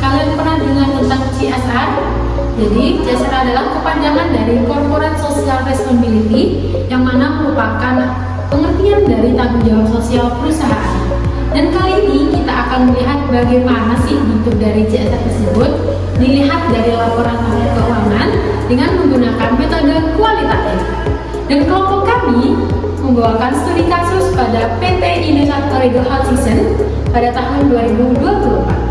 Kalian pernah dengar tentang CSR? Jadi, CSR adalah kepanjangan dari Corporate Social Responsibility, yang mana merupakan pengertian dari tanggung jawab sosial perusahaan. Dan kali ini kita akan melihat bagaimana sih bentuk dari CSR tersebut, dilihat dari laporan keuangan dengan menggunakan metode kualitatif. Dan kelompok kami membawakan studi kasus pada PT Indosat Ooredoo Hutchison pada tahun 2024.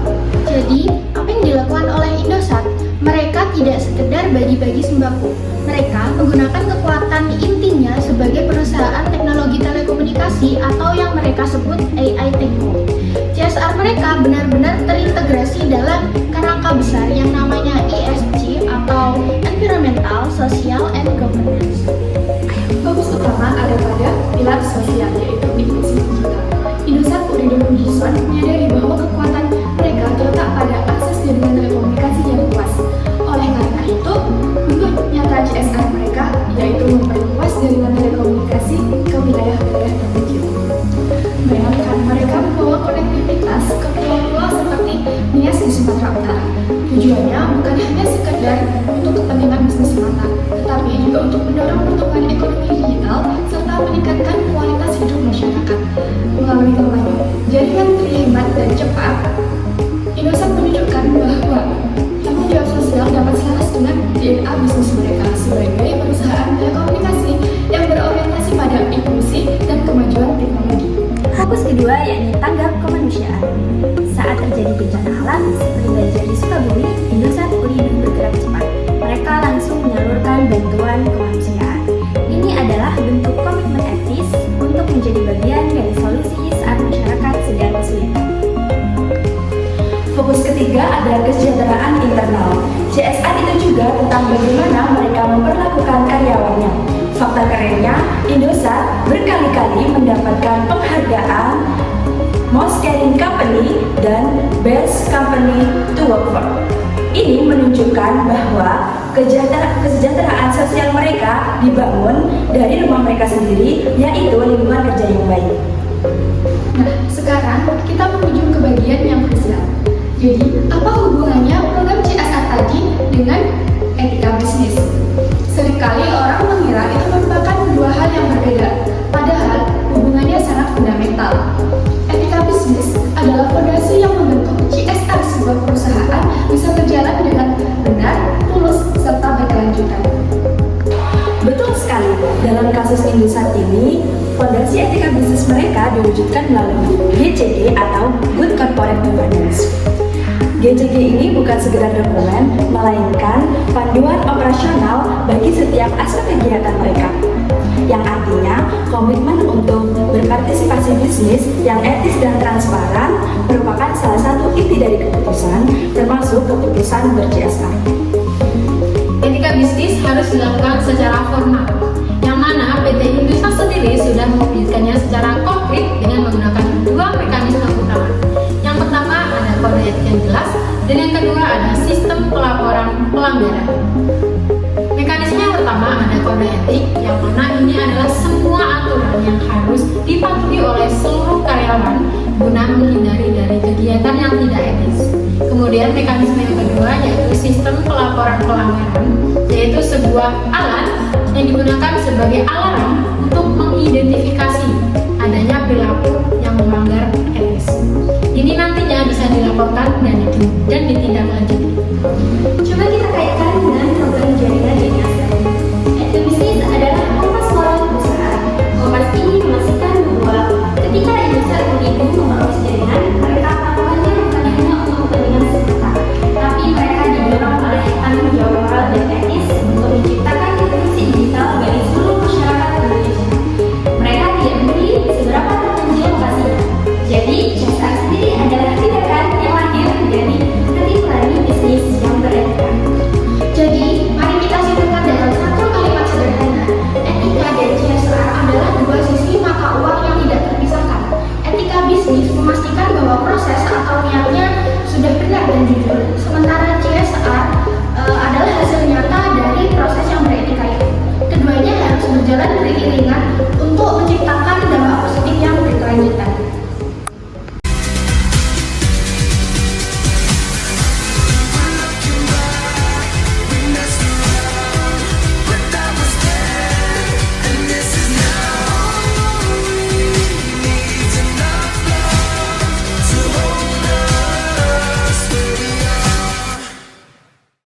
Jadi, apa yang dilakukan oleh Indosat? Mereka tidak sekedar bagi-bagi sembako. Mereka menggunakan kekuatan intinya sebagai perusahaan teknologi telekomunikasi atau yang mereka sebut AI Techco. CSR mereka benar-benar terintegrasi dalam kerangka besar yang namanya ESG atau Environmental, Social, and Governance. Fokus utama ada pada pilar sosial, yaitu inklusi digital. Indosat Ooredoo Hutchison menyadari bahwa kekuatan mereka terletak pada akses jaringan telekomunikasi yang luas. Oleh karena itu, bentuk nyata CSR mereka yaitu memperluas jaringan telekomunikasi ke wilayah-wilayah terpencil. Bayangkan mereka membawa konektivitas ke pulau-pulau seperti Nias di Sumatera Utara. Tujuannya bukan hanya sekedar untuk kepentingan bisnis semata, tetapi juga untuk mendorong pertumbuhan ekonomi digital serta meningkatkan kualitas hidup masyarakat. Melalui kampanye jaringan terhebat dan cepat, Indosat menunjukkan bahwa tanggung jawab sosial dapat selaras dengan DNA bisnis mereka sebagai perusahaan telekomunikasi yang berorientasi pada inklusi dan kemajuan teknologi. Fokus kedua yakni tanggap kemanusiaan. Saat terjadi bencana alam seperti banjir di Sukabumi, Indosat Ooredoo bergerak cepat. Mereka langsung menyalurkan bantuan kemanusiaan. Ini adalah bentuk komitmen etis untuk menjadi bagian dari solusi saat masyarakat sedang kesulitan. Fokus ketiga adalah kesejahteraan internal. CSR itu juga tentang bagaimana mereka memperlakukan karyawannya. Fakta kerennya, Indosat berkali-kali mendapatkan penghargaan Most Caring Company dan Best Company to Work For. Ini menunjukkan bahwa kesejahteraan sosial mereka dibangun dari rumah mereka sendiri, yaitu lingkungan kerja yang baik. Nah, sekarang kita menuju ke bagian yang krusial. Jadi, apa hubungannya program CSR tadi dengan etika bisnis? Seringkali orang mengira itu merupakan dua hal yang berbeda, padahal hubungannya sangat fundamental. Etika bisnis adalah fondasi yang membentuk CSR sebuah perusahaan bisa berjalan dengan benar, tulus, serta berkelanjutan. Betul sekali, dalam kasus Indosat ini, fondasi etika bisnis mereka diwujudkan melalui GCG atau Good Corporate Governance. GCG ini bukan sekedar dokumen, melainkan panduan operasional bagi setiap aspek kegiatan mereka, yang artinya komitmen untuk berpartisipasi bisnis yang etis dan transparan merupakan salah satu inti dari keputusan, termasuk keputusan ber-CSR. Etika bisnis harus dilakukan secara formal, yang mana PT Indosat sendiri sudah mewujudkannya secara konkret dengan menggunakan dua mekanisme utama. Yang pertama ada kode etik yang jelas, dan yang kedua ada sistem pelaporan pelanggaran. Mekanisme yang pertama ada kode etik, yang mana ini adalah semua aturan yang harus dipatuhi oleh seluruh karyawan guna menghindari dari kegiatan yang tidak etis. Kemudian mekanisme yang kedua yaitu sistem pelaporan pelanggaran, yaitu sebuah alat yang digunakan sebagai alarm untuk mengidentifikasi adanya perilaku yang melanggar etis. Ini nantinya bisa dilaporkan dan ditindaklanjuti.